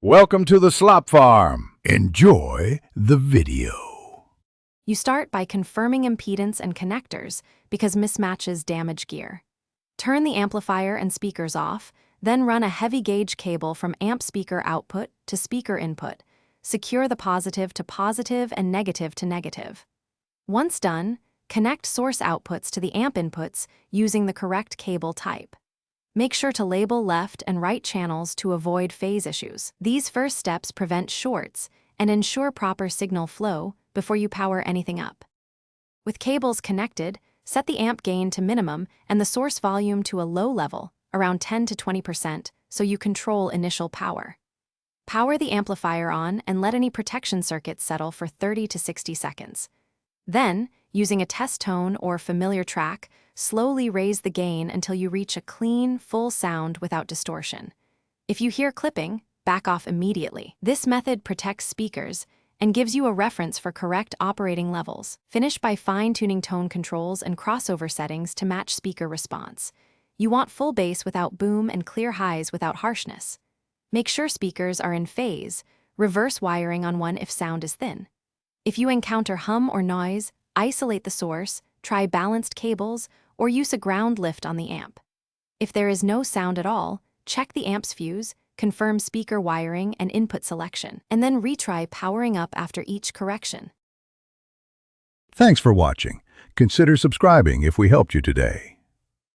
Welcome to the Slop Farm. Enjoy the video. You start by confirming impedance and connectors because mismatches damage gear. Turn the amplifier and speakers off, then run a heavy gauge cable from amp speaker output to speaker input. Secure the positive to positive and negative to negative. Once done, connect source outputs to the amp inputs using the correct cable type. Make sure to label left and right channels to avoid phase issues. These first steps prevent shorts and ensure proper signal flow before you power anything up. With cables connected, set the amp gain to minimum and the source volume to a low level, around 10 to 20%, so you control initial power. Power the amplifier on and let any protection circuits settle for 30 to 60 seconds. Then, using a test tone or familiar track, slowly raise the gain until you reach a clean, full sound without distortion. If you hear clipping, back off immediately. This method protects speakers and gives you a reference for correct operating levels. Finish by fine-tuning tone controls and crossover settings to match speaker response. You want full bass without boom and clear highs without harshness. Make sure speakers are in phase, reverse wiring on one if sound is thin. If you encounter hum or noise, isolate the source, try balanced cables, or use a ground lift on the amp. If there is no sound at all, check the amp's fuse, confirm speaker wiring and input selection, and then retry powering up after each correction. Thanks for watching. Consider subscribing if we helped you today.